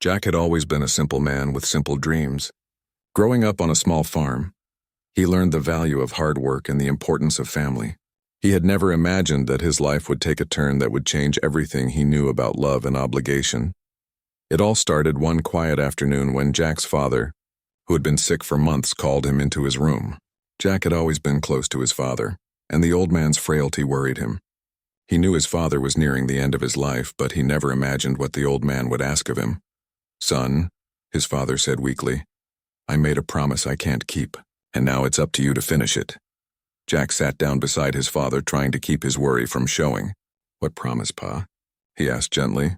Jack had always been a simple man with simple dreams. Growing up on a small farm, he learned the value of hard work and the importance of family. He had never imagined that his life would take a turn that would change everything he knew about love and obligation. It all started one quiet afternoon when Jack's father, who had been sick for months, called him into his room. Jack had always been close to his father, and the old man's frailty worried him. He knew his father was nearing the end of his life, but he never imagined what the old man would ask of him. "Son," his father said weakly, "I made a promise I can't keep, and now it's up to you to finish it." Jack sat down beside his father, trying to keep his worry from showing. "What promise, Pa?" he asked gently.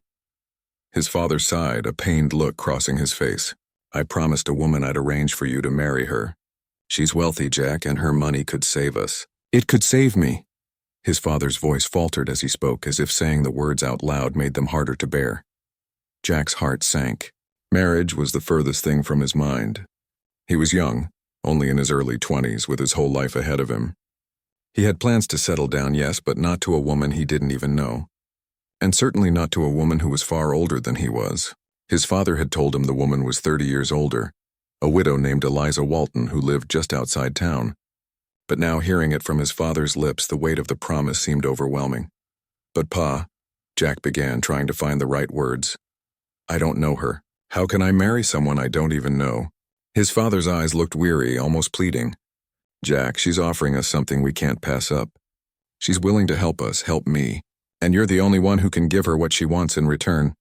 His father sighed, a pained look crossing his face. "I promised a woman I'd arrange for you to marry her. She's wealthy, Jack, and her money could save us." "It could save me." His father's voice faltered as he spoke, as if saying the words out loud made them harder to bear. Jack's heart sank. Marriage was the furthest thing from his mind. He was young, only in his early 20s, with his whole life ahead of him. He had plans to settle down, yes, but not to a woman he didn't even know. And certainly not to a woman who was far older than he was. His father had told him the woman was 30 years older, a widow named Eliza Walton who lived just outside town. But now, hearing it from his father's lips, the weight of the promise seemed overwhelming. "But Pa," Jack began, trying to find the right words. "I don't know her. How can I marry someone I don't even know?" His father's eyes looked weary, almost pleading. "Jack, she's offering us something we can't pass up. She's willing to help us, help me, and you're the only one who can give her what she wants in return."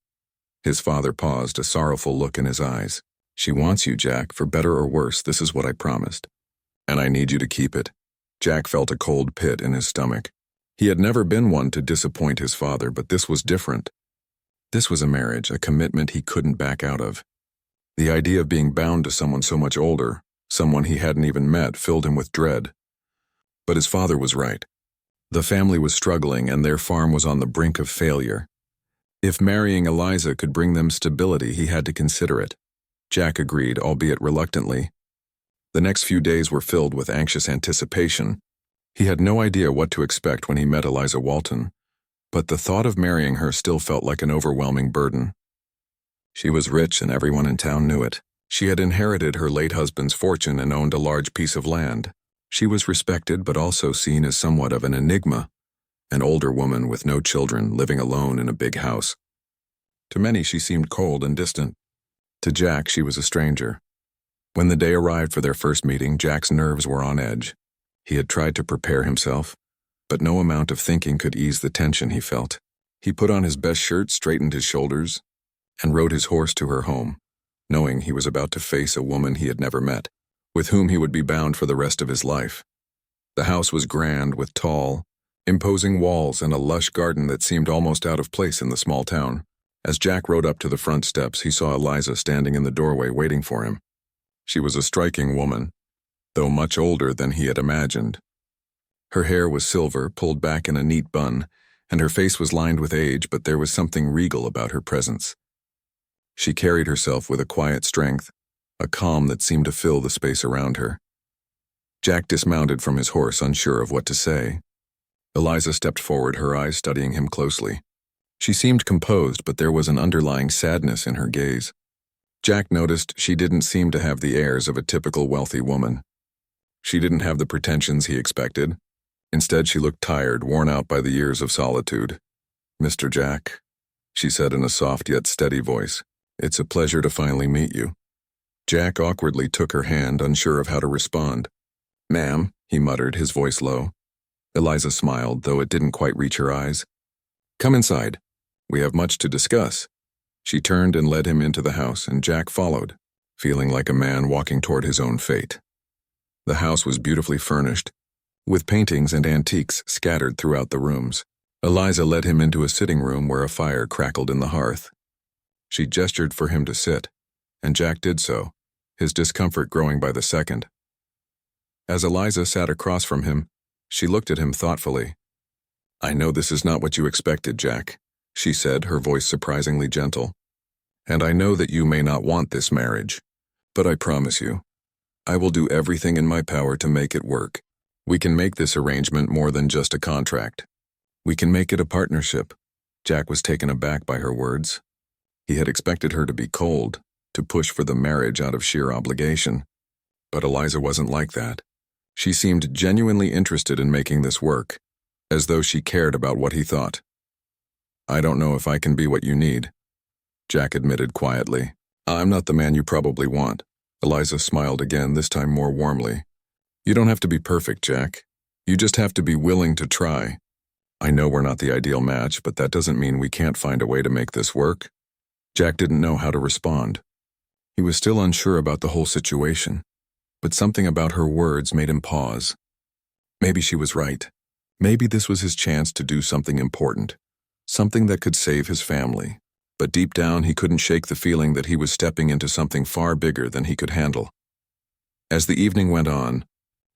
His father paused, a sorrowful look in his eyes. "She wants you, Jack, for better or worse, this is what I promised. And I need you to keep it." Jack felt a cold pit in his stomach. He had never been one to disappoint his father, but this was different. This was a marriage, a commitment he couldn't back out of. The idea of being bound to someone so much older, someone he hadn't even met, filled him with dread. But his father was right. The family was struggling, and their farm was on the brink of failure. If marrying Eliza could bring them stability, he had to consider it. Jack agreed, albeit reluctantly. The next few days were filled with anxious anticipation. He had no idea what to expect when he met Eliza Walton, but the thought of marrying her still felt like an overwhelming burden. She was rich, and everyone in town knew it. She had inherited her late husband's fortune and owned a large piece of land. She was respected, but also seen as somewhat of an enigma, an older woman with no children, living alone in a big house. To many, she seemed cold and distant. To Jack, she was a stranger. When the day arrived for their first meeting, Jack's nerves were on edge. He had tried to prepare himself, but no amount of thinking could ease the tension he felt. He put on his best shirt, straightened his shoulders, and rode his horse to her home, knowing he was about to face a woman he had never met, with whom he would be bound for the rest of his life. The house was grand, with tall, imposing walls and a lush garden that seemed almost out of place in the small town. As Jack rode up to the front steps, he saw Eliza standing in the doorway waiting for him. She was a striking woman, though much older than he had imagined. Her hair was silver, pulled back in a neat bun, and her face was lined with age, but there was something regal about her presence. She carried herself with a quiet strength, a calm that seemed to fill the space around her. Jack dismounted from his horse, unsure of what to say. Eliza stepped forward, her eyes studying him closely. She seemed composed, but there was an underlying sadness in her gaze. Jack noticed she didn't seem to have the airs of a typical wealthy woman. She didn't have the pretensions he expected. Instead, she looked tired, worn out by the years of solitude. "Mr. Jack," she said in a soft yet steady voice, "it's a pleasure to finally meet you." Jack awkwardly took her hand, unsure of how to respond. "Ma'am," he muttered, his voice low. Eliza smiled, though it didn't quite reach her eyes. "Come inside. We have much to discuss." She turned and led him into the house, and Jack followed, feeling like a man walking toward his own fate. The house was beautifully furnished, with paintings and antiques scattered throughout the rooms. Eliza led him into a sitting room where a fire crackled in the hearth. She gestured for him to sit, and Jack did so, his discomfort growing by the second. As Eliza sat across from him, she looked at him thoughtfully. "I know this is not what you expected, Jack," she said, her voice surprisingly gentle. "And I know that you may not want this marriage, but I promise you, I will do everything in my power to make it work. We can make this arrangement more than just a contract. We can make it a partnership." Jack was taken aback by her words. He had expected her to be cold, to push for the marriage out of sheer obligation. But Eliza wasn't like that. She seemed genuinely interested in making this work, as though she cared about what he thought. "I don't know if I can be what you need," Jack admitted quietly. "I'm not the man you probably want." Eliza smiled again, this time more warmly. "You don't have to be perfect, Jack. You just have to be willing to try. I know we're not the ideal match, but that doesn't mean we can't find a way to make this work." Jack didn't know how to respond. He was still unsure about the whole situation, but something about her words made him pause. Maybe she was right. Maybe this was his chance to do something important, something that could save his family. But deep down, he couldn't shake the feeling that he was stepping into something far bigger than he could handle. As the evening went on,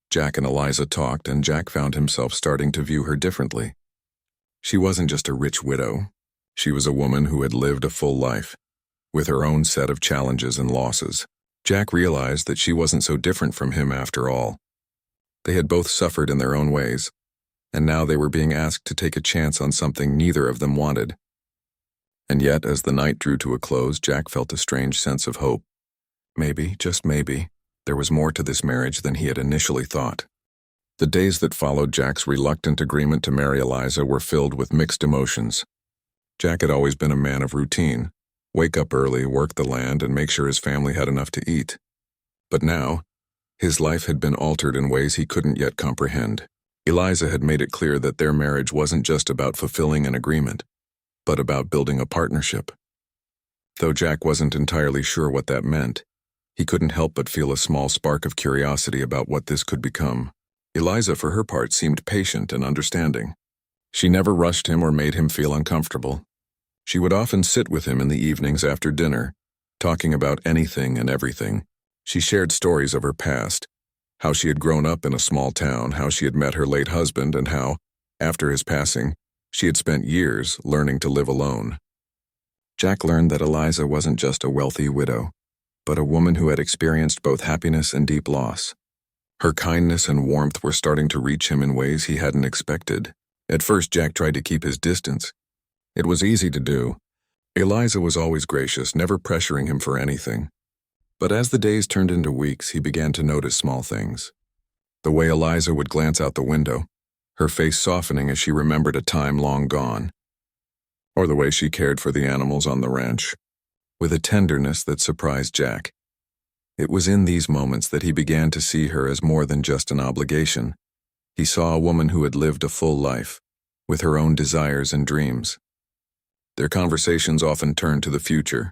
Jack and Eliza talked, and Jack found himself starting to view her differently. She wasn't just a rich widow. She was a woman who had lived a full life, with her own set of challenges and losses. Jack realized that she wasn't so different from him after all. They had both suffered in their own ways, and now they were being asked to take a chance on something neither of them wanted. And yet, as the night drew to a close, Jack felt a strange sense of hope. Maybe, just maybe, there was more to this marriage than he had initially thought. The days that followed Jack's reluctant agreement to marry Eliza were filled with mixed emotions. Jack had always been a man of routine. Wake up early, work the land, and make sure his family had enough to eat. But now, his life had been altered in ways he couldn't yet comprehend. Eliza had made it clear that their marriage wasn't just about fulfilling an agreement, but about building a partnership. Though Jack wasn't entirely sure what that meant, he couldn't help but feel a small spark of curiosity about what this could become. Eliza, for her part, seemed patient and understanding. She never rushed him or made him feel uncomfortable. She would often sit with him in the evenings after dinner, talking about anything and everything. She shared stories of her past, how she had grown up in a small town, how she had met her late husband, and how, after his passing, she had spent years learning to live alone. Jack learned that Eliza wasn't just a wealthy widow, but a woman who had experienced both happiness and deep loss. Her kindness and warmth were starting to reach him in ways he hadn't expected. At first, Jack tried to keep his distance. It was easy to do. Eliza was always gracious, never pressuring him for anything. But as the days turned into weeks, he began to notice small things. The way Eliza would glance out the window, her face softening as she remembered a time long gone. Or the way she cared for the animals on the ranch, with a tenderness that surprised Jack. It was in these moments that he began to see her as more than just an obligation. He saw a woman who had lived a full life, with her own desires and dreams. Their conversations often turned to the future,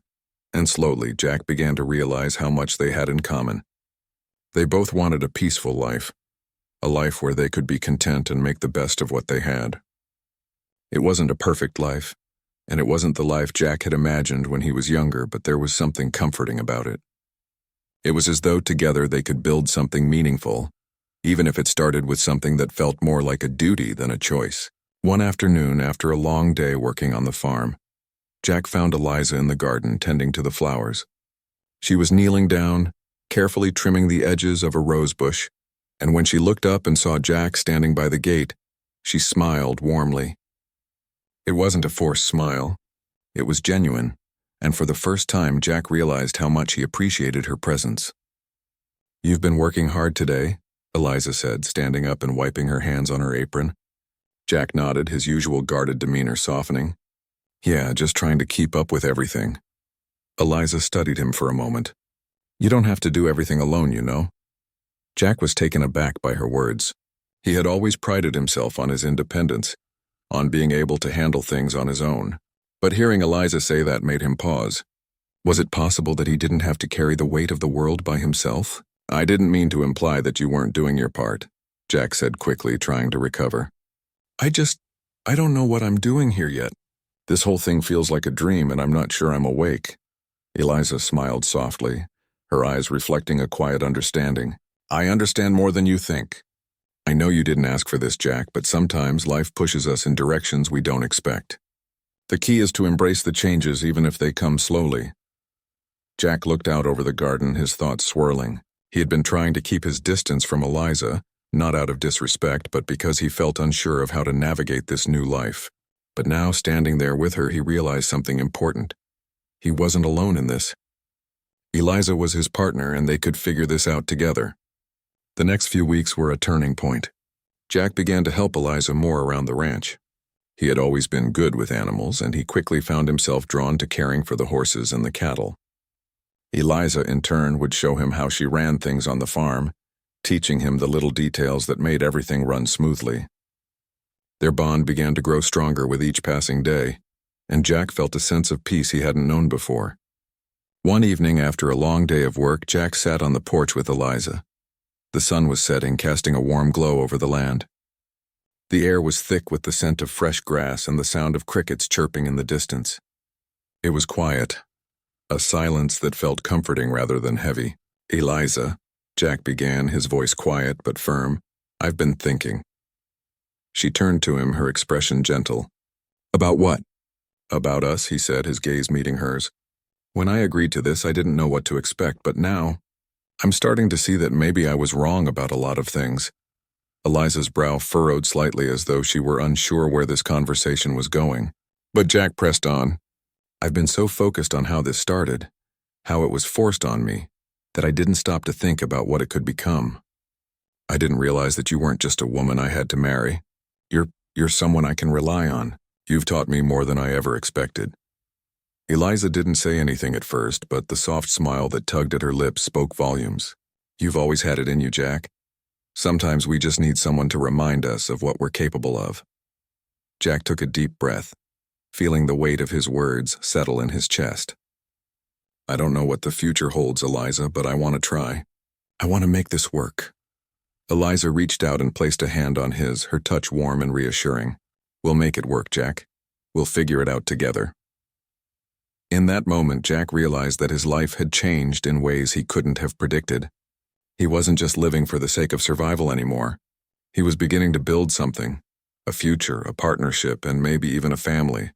and slowly Jack began to realize how much they had in common. They both wanted a peaceful life, a life where they could be content and make the best of what they had. It wasn't a perfect life, and it wasn't the life Jack had imagined when he was younger, but there was something comforting about it. It was as though together they could build something meaningful, even if it started with something that felt more like a duty than a choice. One afternoon, after a long day working on the farm, Jack found Eliza in the garden tending to the flowers. She was kneeling down, carefully trimming the edges of a rose bush, and when she looked up and saw Jack standing by the gate, she smiled warmly. It wasn't a forced smile. It was genuine, and for the first time Jack realized how much he appreciated her presence. "You've been working hard today," Eliza said, standing up and wiping her hands on her apron. Jack nodded, his usual guarded demeanor softening. "Yeah, just trying to keep up with everything." Eliza studied him for a moment. "You don't have to do everything alone, you know." Jack was taken aback by her words. He had always prided himself on his independence, on being able to handle things on his own. But hearing Eliza say that made him pause. Was it possible that he didn't have to carry the weight of the world by himself? "I didn't mean to imply that you weren't doing your part," Jack said quickly, trying to recover. I don't know what I'm doing here yet. This whole thing feels like a dream, and I'm not sure I'm awake." Eliza smiled softly, her eyes reflecting a quiet understanding. "I understand more than you think. I know you didn't ask for this, Jack, but sometimes life pushes us in directions we don't expect. The key is to embrace the changes even if they come slowly." Jack looked out over the garden, his thoughts swirling. He had been trying to keep his distance from Eliza, not out of disrespect, but because he felt unsure of how to navigate this new life. But now, standing there with her, he realized something important. He wasn't alone in this. Eliza was his partner, and they could figure this out together. The next few weeks were a turning point. Jack began to help Eliza more around the ranch. He had always been good with animals, and he quickly found himself drawn to caring for the horses and the cattle. Eliza, in turn, would show him how she ran things on the farm, teaching him the little details that made everything run smoothly. Their bond began to grow stronger with each passing day, and Jack felt a sense of peace he hadn't known before. One evening after a long day of work, Jack sat on the porch with Eliza. The sun was setting, casting a warm glow over the land. The air was thick with the scent of fresh grass and the sound of crickets chirping in the distance. It was quiet, a silence that felt comforting rather than heavy. "Eliza," Jack began, his voice quiet but firm, "I've been thinking." She turned to him, her expression gentle. "About what?" "About us," he said, his gaze meeting hers. "When I agreed to this, I didn't know what to expect, but now, I'm starting to see that maybe I was wrong about a lot of things." Eliza's brow furrowed slightly as though she were unsure where this conversation was going. But Jack pressed on. "I've been so focused on how this started, how it was forced on me, that I didn't stop to think about what it could become. I didn't realize that you weren't just a woman I had to marry. You're someone I can rely on. You've taught me more than I ever expected." Eliza didn't say anything at first, but the soft smile that tugged at her lips spoke volumes. "You've always had it in you, Jack. Sometimes we just need someone to remind us of what we're capable of." Jack took a deep breath, feeling the weight of his words settle in his chest. "I don't know what the future holds, Eliza, but I want to try. I want to make this work." Eliza reached out and placed a hand on his, her touch warm and reassuring. "We'll make it work, Jack. We'll figure it out together." In that moment, Jack realized that his life had changed in ways he couldn't have predicted. He wasn't just living for the sake of survival anymore. He was beginning to build something, a future, a partnership, and maybe even a family.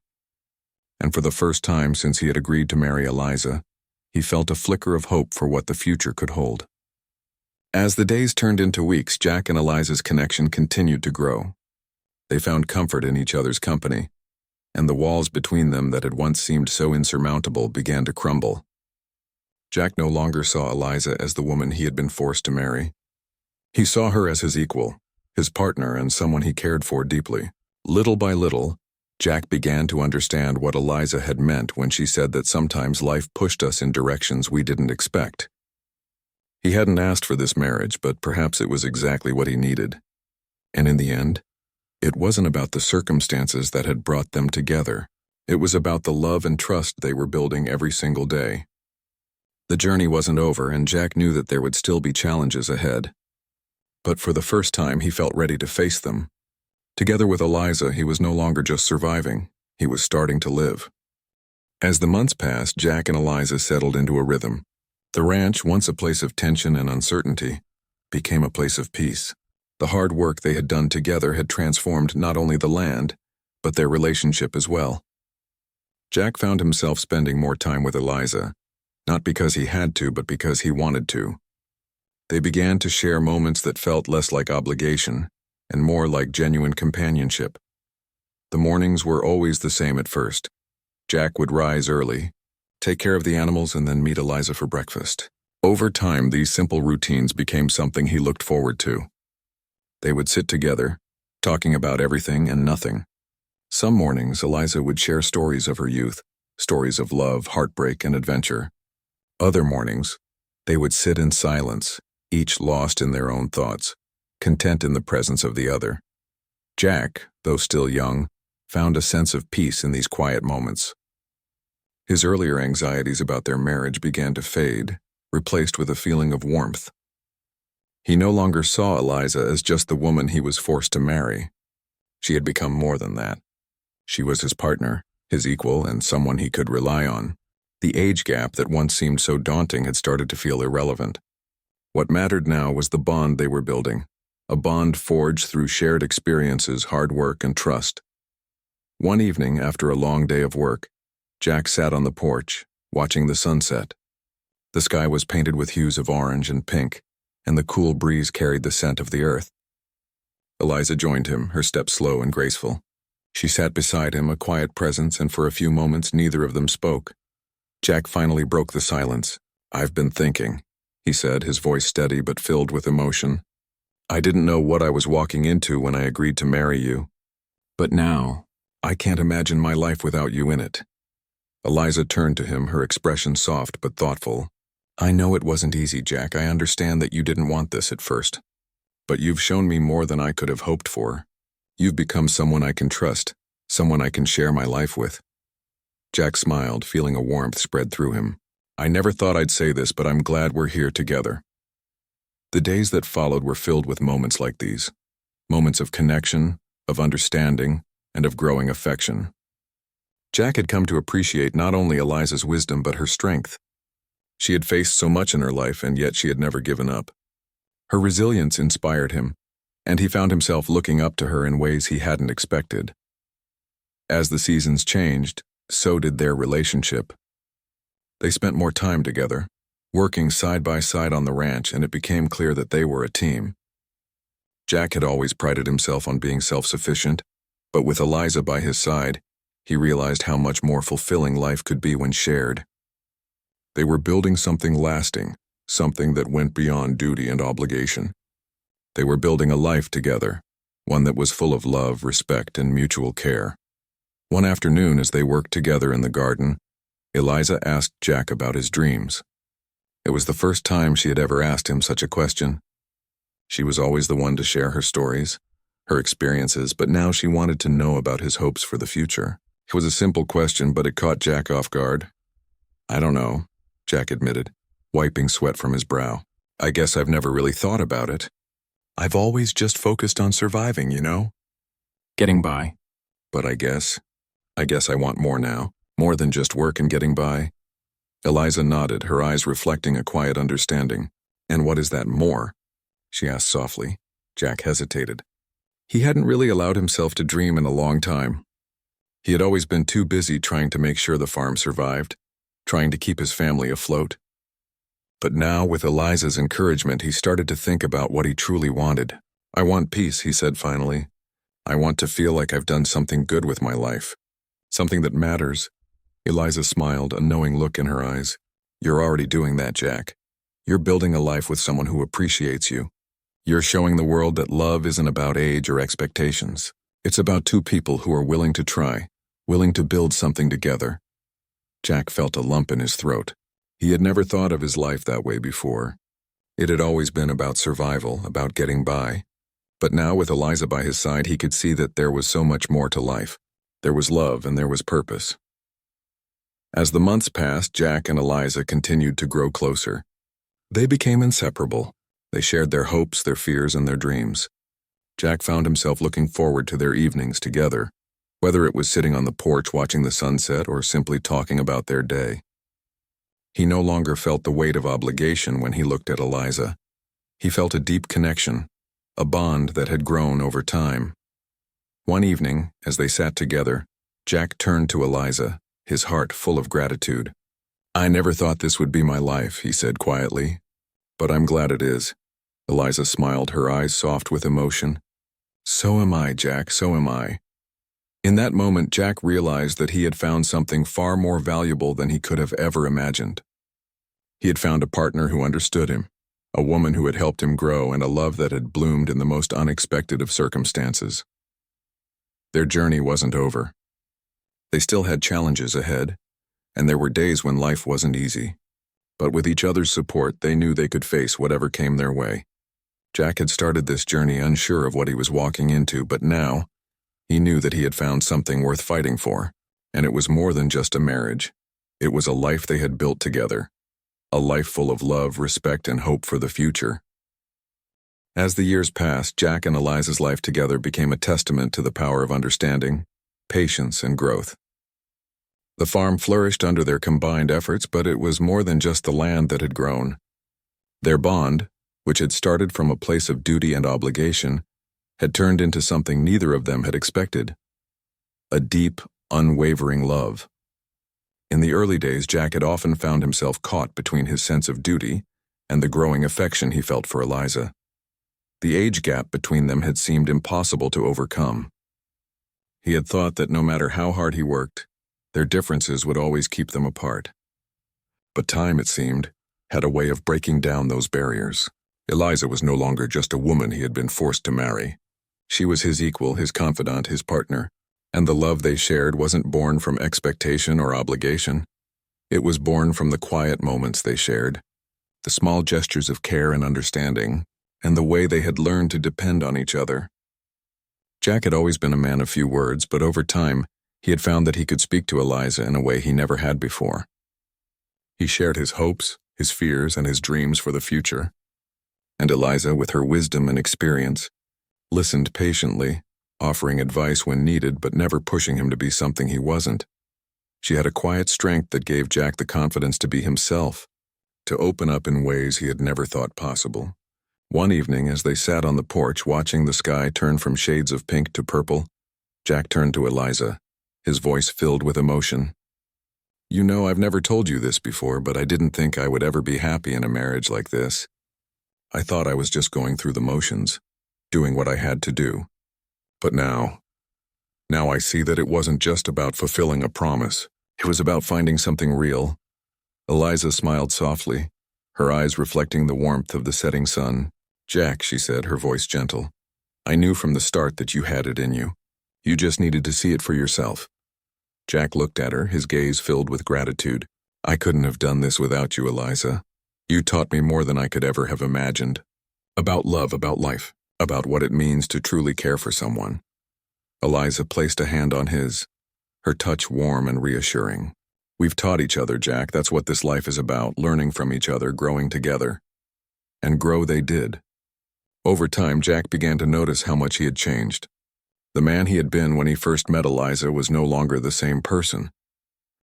And for the first time since he had agreed to marry Eliza, he felt a flicker of hope for what the future could hold. As the days turned into weeks, Jack and Eliza's connection continued to grow. They found comfort in each other's company, and the walls between them that had once seemed so insurmountable began to crumble. Jack no longer saw Eliza as the woman he had been forced to marry. He saw her as his equal, his partner, and someone he cared for deeply. Little by little, Jack began to understand what Eliza had meant when she said that sometimes life pushed us in directions we didn't expect. He hadn't asked for this marriage, but perhaps it was exactly what he needed. And in the end, it wasn't about the circumstances that had brought them together. It was about the love and trust they were building every single day. The journey wasn't over, and Jack knew that there would still be challenges ahead. But for the first time, he felt ready to face them. Together with Eliza, he was no longer just surviving. He was starting to live. As the months passed, Jack and Eliza settled into a rhythm. The ranch, once a place of tension and uncertainty, became a place of peace. The hard work they had done together had transformed not only the land, but their relationship as well. Jack found himself spending more time with Eliza, not because he had to, but because he wanted to. They began to share moments that felt less like obligation and more like genuine companionship. The mornings were always the same at first. Jack would rise early, take care of the animals, and then meet Eliza for breakfast. Over time, these simple routines became something he looked forward to. They would sit together, talking about everything and nothing. Some mornings, Eliza would share stories of her youth, stories of love, heartbreak, and adventure. Other mornings, they would sit in silence, each lost in their own thoughts, content in the presence of the other. Jack, though still young, found a sense of peace in these quiet moments. His earlier anxieties about their marriage began to fade, replaced with a feeling of warmth. He no longer saw Eliza as just the woman he was forced to marry. She had become more than that. She was his partner, his equal, and someone he could rely on. The age gap that once seemed so daunting had started to feel irrelevant. What mattered now was the bond they were building, a bond forged through shared experiences, hard work, and trust. One evening, after a long day of work, Jack sat on the porch, watching the sunset. The sky was painted with hues of orange and pink, and the cool breeze carried the scent of the earth. Eliza joined him, her step slow and graceful. She sat beside him, a quiet presence, and for a few moments neither of them spoke. Jack finally broke the silence. "I've been thinking," he said, his voice steady but filled with emotion. "I didn't know what I was walking into when I agreed to marry you. But now, I can't imagine my life without you in it." Eliza turned to him, her expression soft but thoughtful. "I know it wasn't easy, Jack. I understand that you didn't want this at first. But you've shown me more than I could have hoped for. You've become someone I can trust, someone I can share my life with." Jack smiled, feeling a warmth spread through him. "I never thought I'd say this, but I'm glad we're here together." The days that followed were filled with moments like these. Moments of connection, of understanding, and of growing affection. Jack had come to appreciate not only Eliza's wisdom but her strength. She had faced so much in her life, and yet she had never given up. Her resilience inspired him, and he found himself looking up to her in ways he hadn't expected. As the seasons changed, so did their relationship. They spent more time together, working side by side on the ranch, and it became clear that they were a team. Jack had always prided himself on being self-sufficient, but with Eliza by his side, he realized how much more fulfilling life could be when shared. They were building something lasting, something that went beyond duty and obligation. They were building a life together, one that was full of love, respect, and mutual care. One afternoon, as they worked together in the garden, Eliza asked Jack about his dreams. It was the first time she had ever asked him such a question. She was always the one to share her stories, her experiences, but now she wanted to know about his hopes for the future. It was a simple question, but it caught Jack off guard. "I don't know," Jack admitted, wiping sweat from his brow. "I guess I've never really thought about it. I've always just focused on surviving, you know? Getting by. But I guess I want more now, more than just work and getting by." Eliza nodded, her eyes reflecting a quiet understanding. "And what is that more?" she asked softly. Jack hesitated. He hadn't really allowed himself to dream in a long time. He had always been too busy trying to make sure the farm survived, trying to keep his family afloat. But now, with Eliza's encouragement, he started to think about what he truly wanted. "I want peace," he said finally. "I want to feel like I've done something good with my life. Something that matters." Eliza smiled, a knowing look in her eyes. "You're already doing that, Jack. You're building a life with someone who appreciates you. You're showing the world that love isn't about age or expectations. It's about two people who are willing to try, willing to build something together." Jack felt a lump in his throat. He had never thought of his life that way before. It had always been about survival, about getting by. But now, with Eliza by his side, he could see that there was so much more to life. There was love and there was purpose. As the months passed, Jack and Eliza continued to grow closer. They became inseparable. They shared their hopes, their fears, and their dreams. Jack found himself looking forward to their evenings together, whether it was sitting on the porch watching the sunset or simply talking about their day. He no longer felt the weight of obligation when he looked at Eliza. He felt a deep connection, a bond that had grown over time. One evening, as they sat together, Jack turned to Eliza, his heart full of gratitude. "I never thought this would be my life," he said quietly. "But I'm glad it is." Eliza smiled, her eyes soft with emotion. "So am I, Jack, so am I." In that moment, Jack realized that he had found something far more valuable than he could have ever imagined. He had found a partner who understood him, a woman who had helped him grow, and a love that had bloomed in the most unexpected of circumstances. Their journey wasn't over. They still had challenges ahead, and there were days when life wasn't easy. But with each other's support, they knew they could face whatever came their way. Jack had started this journey unsure of what he was walking into, but now, he knew that he had found something worth fighting for, and it was more than just a marriage. It was a life they had built together, a life full of love, respect, and hope for the future. As the years passed, Jack and Eliza's life together became a testament to the power of understanding, patience, and growth. The farm flourished under their combined efforts, but it was more than just the land that had grown. Their bond, which had started from a place of duty and obligation, had turned into something neither of them had expected: a deep, unwavering love. In the early days, Jack had often found himself caught between his sense of duty and the growing affection he felt for Eliza. The age gap between them had seemed impossible to overcome. He had thought that no matter how hard he worked, their differences would always keep them apart. But time, it seemed, had a way of breaking down those barriers. Eliza was no longer just a woman he had been forced to marry. She was his equal, his confidant, his partner, and the love they shared wasn't born from expectation or obligation. It was born from the quiet moments they shared, the small gestures of care and understanding, and the way they had learned to depend on each other. Jack had always been a man of few words, but over time, he had found that he could speak to Eliza in a way he never had before. He shared his hopes, his fears, and his dreams for the future. And Eliza, with her wisdom and experience, listened patiently, offering advice when needed but never pushing him to be something he wasn't. She had a quiet strength that gave Jack the confidence to be himself, to open up in ways he had never thought possible. One evening, as they sat on the porch watching the sky turn from shades of pink to purple, Jack turned to Eliza, his voice filled with emotion. "You know, I've never told you this before, but I didn't think I would ever be happy in a marriage like this. I thought I was just going through the motions, doing what I had to do. But now I see that it wasn't just about fulfilling a promise. It was about finding something real." Eliza smiled softly, her eyes reflecting the warmth of the setting sun. "Jack," she said, her voice gentle, "I knew from the start that you had it in you. You just needed to see it for yourself." Jack looked at her, his gaze filled with gratitude. "I couldn't have done this without you, Eliza. You taught me more than I could ever have imagined. About love, about life, about what it means to truly care for someone." Eliza placed a hand on his, her touch warm and reassuring. "We've taught each other, Jack. That's what this life is about, learning from each other, growing together." And grow they did. Over time, Jack began to notice how much he had changed. The man he had been when he first met Eliza was no longer the same person.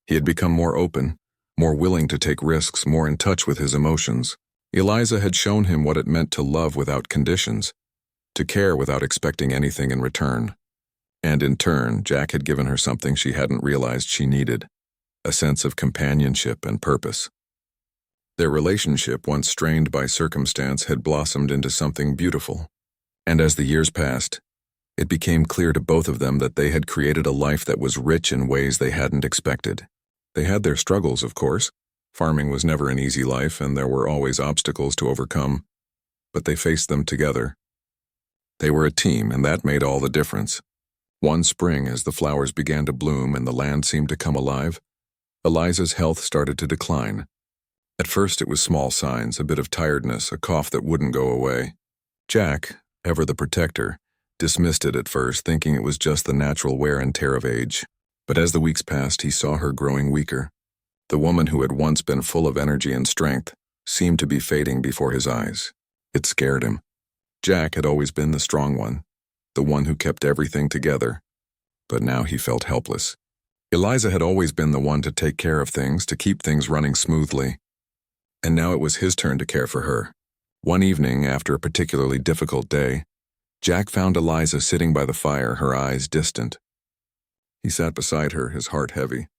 He had become more open, more willing to take risks, more in touch with his emotions. Eliza had shown him what it meant to love without conditions, to care without expecting anything in return. And in turn, Jack had given her something she hadn't realized she needed, a sense of companionship and purpose. Their relationship, once strained by circumstance, had blossomed into something beautiful. And as the years passed, it became clear to both of them that they had created a life that was rich in ways they hadn't expected. They had their struggles, of course. Farming was never an easy life, and there were always obstacles to overcome. But they faced them together. They were a team, and that made all the difference. One spring, as the flowers began to bloom and the land seemed to come alive, Eliza's health started to decline. At first it was small signs, a bit of tiredness, a cough that wouldn't go away. Jack, ever the protector, dismissed it at first, thinking it was just the natural wear and tear of age. But as the weeks passed, he saw her growing weaker. The woman who had once been full of energy and strength seemed to be fading before his eyes. It scared him. Jack had always been the strong one, the one who kept everything together. But now he felt helpless. Eliza had always been the one to take care of things, to keep things running smoothly. And now it was his turn to care for her. One evening, after a particularly difficult day, Jack found Eliza sitting by the fire, her eyes distant. He sat beside her, his heart heavy.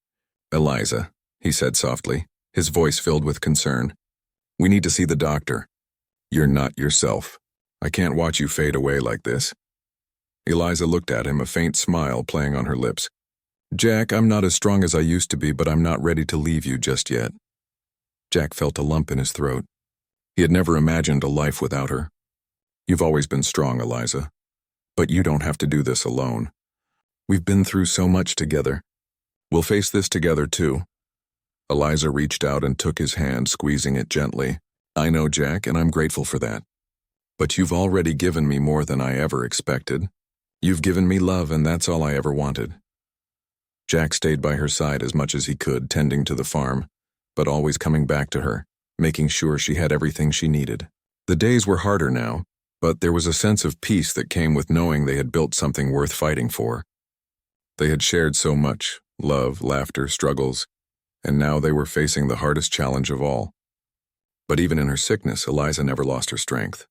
"Eliza," he said softly, his voice filled with concern, "we need to see the doctor. You're not yourself. I can't watch you fade away like this." Eliza looked at him, a faint smile playing on her lips. "Jack, I'm not as strong as I used to be, but I'm not ready to leave you just yet." Jack felt a lump in his throat. He had never imagined a life without her. "You've always been strong, Eliza. But you don't have to do this alone. We've been through so much together. We'll face this together, too." Eliza reached out and took his hand, squeezing it gently. "I know, Jack, and I'm grateful for that. But you've already given me more than I ever expected. You've given me love, and that's all I ever wanted." Jack stayed by her side as much as he could, tending to the farm, but always coming back to her, making sure she had everything she needed. The days were harder now, but there was a sense of peace that came with knowing they had built something worth fighting for. They had shared so much, love, laughter, struggles, and now they were facing the hardest challenge of all. But even in her sickness, Eliza never lost her strength.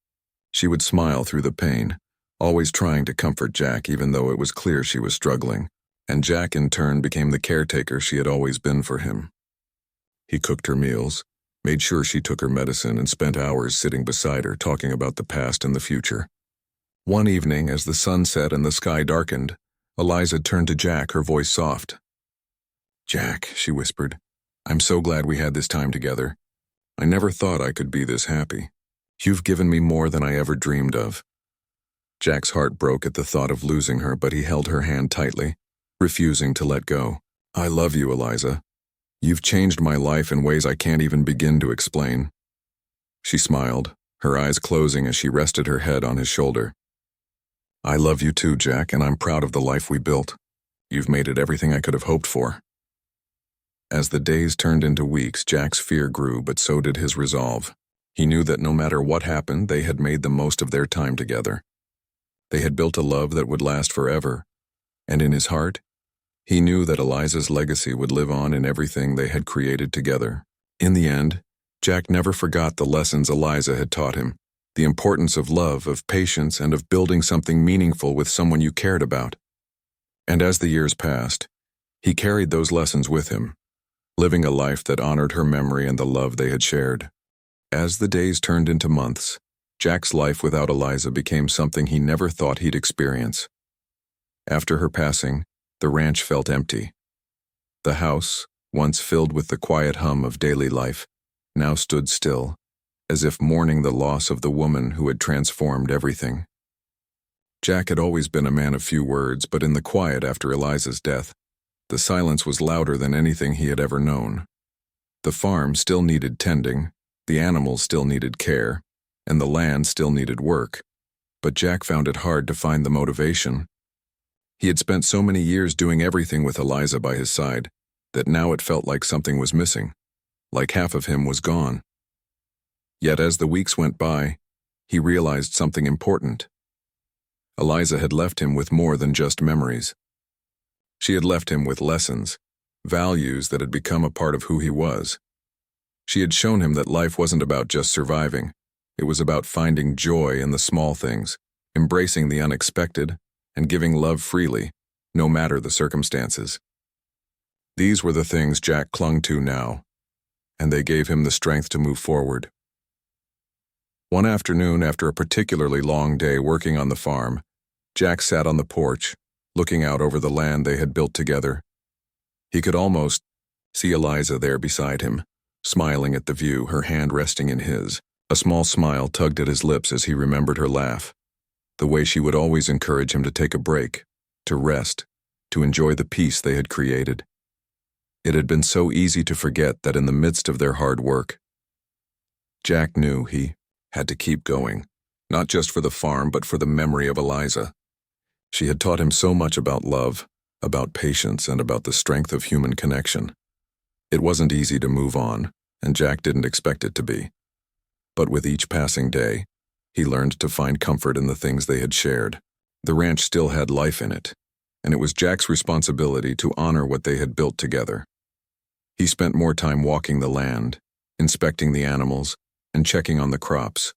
She would smile through the pain, always trying to comfort Jack even though it was clear she was struggling, and Jack in turn became the caretaker she had always been for him. He cooked her meals, made sure she took her medicine, and spent hours sitting beside her talking about the past and the future. One evening, as the sun set and the sky darkened, Eliza turned to Jack, her voice soft. "Jack," she whispered, I'm so glad we had this time together. I never thought I could be this happy. You've given me more than I ever dreamed of." Jack's heart broke at the thought of losing her, but he held her hand tightly, refusing to let go. "I love you, Eliza. You've changed my life in ways I can't even begin to explain." She smiled, her eyes closing as she rested her head on his shoulder. "I love you too, Jack, and I'm proud of the life we built. You've made it everything I could have hoped for." As the days turned into weeks, Jack's fear grew, but so did his resolve. He knew that no matter what happened, they had made the most of their time together. They had built a love that would last forever, and in his heart, he knew that Eliza's legacy would live on in everything they had created together. In the end, Jack never forgot the lessons Eliza had taught him, the importance of love, of patience, and of building something meaningful with someone you cared about. And as the years passed, he carried those lessons with him, living a life that honored her memory and the love they had shared. As the days turned into months, Jack's life without Eliza became something he never thought he'd experience. After her passing, the ranch felt empty. The house, once filled with the quiet hum of daily life, now stood still, as if mourning the loss of the woman who had transformed everything. Jack had always been a man of few words, but in the quiet after Eliza's death, the silence was louder than anything he had ever known. The farm still needed tending, the animals still needed care, and the land still needed work, but Jack found it hard to find the motivation. He had spent so many years doing everything with Eliza by his side that now it felt like something was missing, like half of him was gone. Yet as the weeks went by, he realized something important. Eliza had left him with more than just memories. She had left him with lessons, values that had become a part of who he was. She had shown him that life wasn't about just surviving. It was about finding joy in the small things, embracing the unexpected, and giving love freely, no matter the circumstances. These were the things Jack clung to now, and they gave him the strength to move forward. One afternoon, after a particularly long day working on the farm, Jack sat on the porch, looking out over the land they had built together. He could almost see Eliza there beside him, smiling at the view, her hand resting in his. A small smile tugged at his lips as he remembered her laugh, the way she would always encourage him to take a break, to rest, to enjoy the peace they had created. It had been so easy to forget that in the midst of their hard work, Jack knew he had to keep going, not just for the farm but for the memory of Eliza. She had taught him so much about love, about patience, and about the strength of human connection. It wasn't easy to move on, and Jack didn't expect it to be. But with each passing day, he learned to find comfort in the things they had shared. The ranch still had life in it, and it was Jack's responsibility to honor what they had built together. He spent more time walking the land, inspecting the animals, and checking on the crops.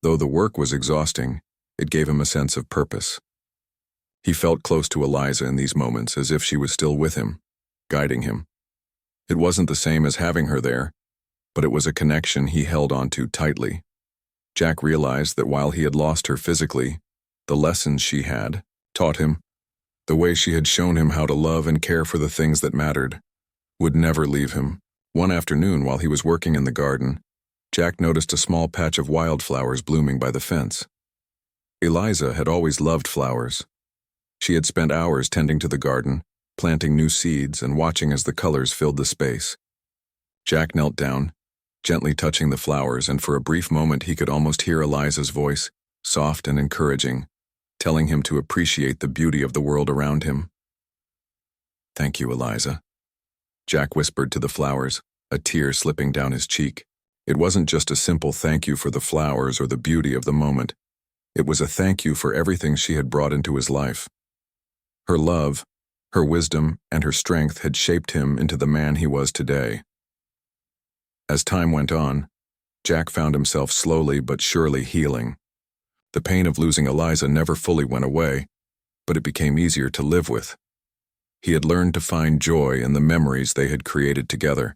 Though the work was exhausting, it gave him a sense of purpose. He felt close to Eliza in these moments, as if she was still with him, guiding him. It wasn't the same as having her there, but it was a connection he held onto tightly. Jack realized that while he had lost her physically, the lessons she had taught him, the way she had shown him how to love and care for the things that mattered, would never leave him. One afternoon, while he was working in the garden, Jack noticed a small patch of wildflowers blooming by the fence. Eliza had always loved flowers. She had spent hours tending to the garden, planting new seeds and watching as the colors filled the space. Jack knelt down, gently touching the flowers, and for a brief moment he could almost hear Eliza's voice, soft and encouraging, telling him to appreciate the beauty of the world around him. "Thank you, Eliza," Jack whispered to the flowers, a tear slipping down his cheek. It wasn't just a simple thank you for the flowers or the beauty of the moment. It was a thank you for everything she had brought into his life. Her love, her wisdom, and her strength had shaped him into the man he was today. As time went on, Jack found himself slowly but surely healing. The pain of losing Eliza never fully went away, but it became easier to live with. He had learned to find joy in the memories they had created together.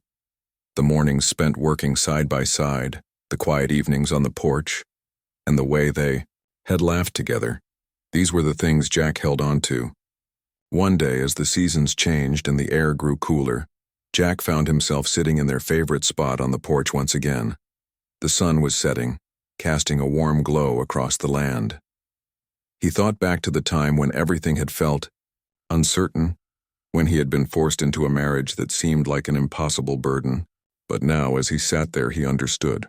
The mornings spent working side by side, the quiet evenings on the porch, and the way they had laughed together. These were the things Jack held on to. One day, as the seasons changed and the air grew cooler, Jack found himself sitting in their favorite spot on the porch once again. The sun was setting, casting a warm glow across the land. He thought back to the time when everything had felt uncertain, when he had been forced into a marriage that seemed like an impossible burden. But now, as he sat there, he understood.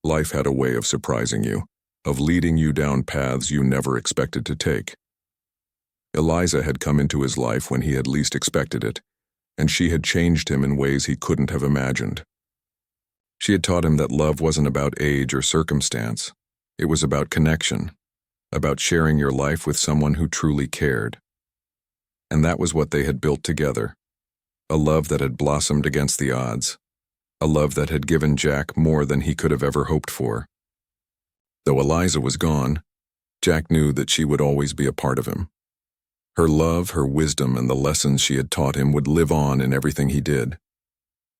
Life had a way of surprising you, of leading you down paths you never expected to take. Eliza had come into his life when he had least expected it, and she had changed him in ways he couldn't have imagined. She had taught him that love wasn't about age or circumstance. It was about connection, about sharing your life with someone who truly cared. And that was what they had built together, a love that had blossomed against the odds, a love that had given Jack more than he could have ever hoped for. Though Eliza was gone, Jack knew that she would always be a part of him. Her love, her wisdom, and the lessons she had taught him would live on in everything he did.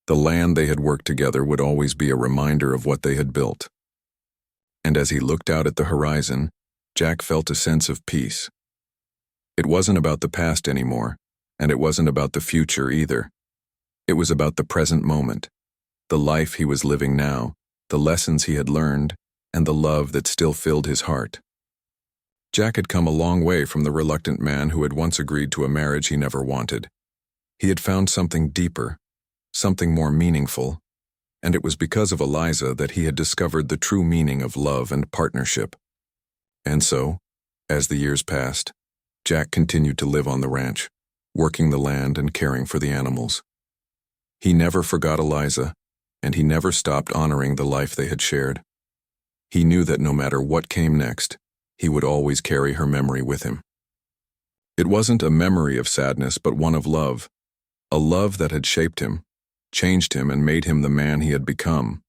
The land they had worked together would always be a reminder of what they had built. And as he looked out at the horizon, Jack felt a sense of peace. It wasn't about the past anymore, and it wasn't about the future either. It was about the present moment, the life he was living now, the lessons he had learned, and the love that still filled his heart. Jack had come a long way from the reluctant man who had once agreed to a marriage he never wanted. He had found something deeper, something more meaningful, and it was because of Eliza that he had discovered the true meaning of love and partnership. And so, as the years passed, Jack continued to live on the ranch, working the land and caring for the animals. He never forgot Eliza, and he never stopped honoring the life they had shared. He knew that no matter what came next, he would always carry her memory with him. It wasn't a memory of sadness, but one of love, a love that had shaped him, changed him, and made him the man he had become.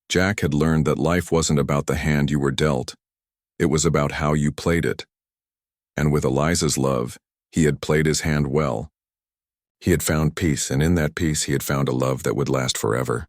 Jack had learned that life wasn't about the hand you were dealt, it was about how you played it. And with Eliza's love, he had played his hand well. He had found peace, and in that peace he had found a love that would last forever.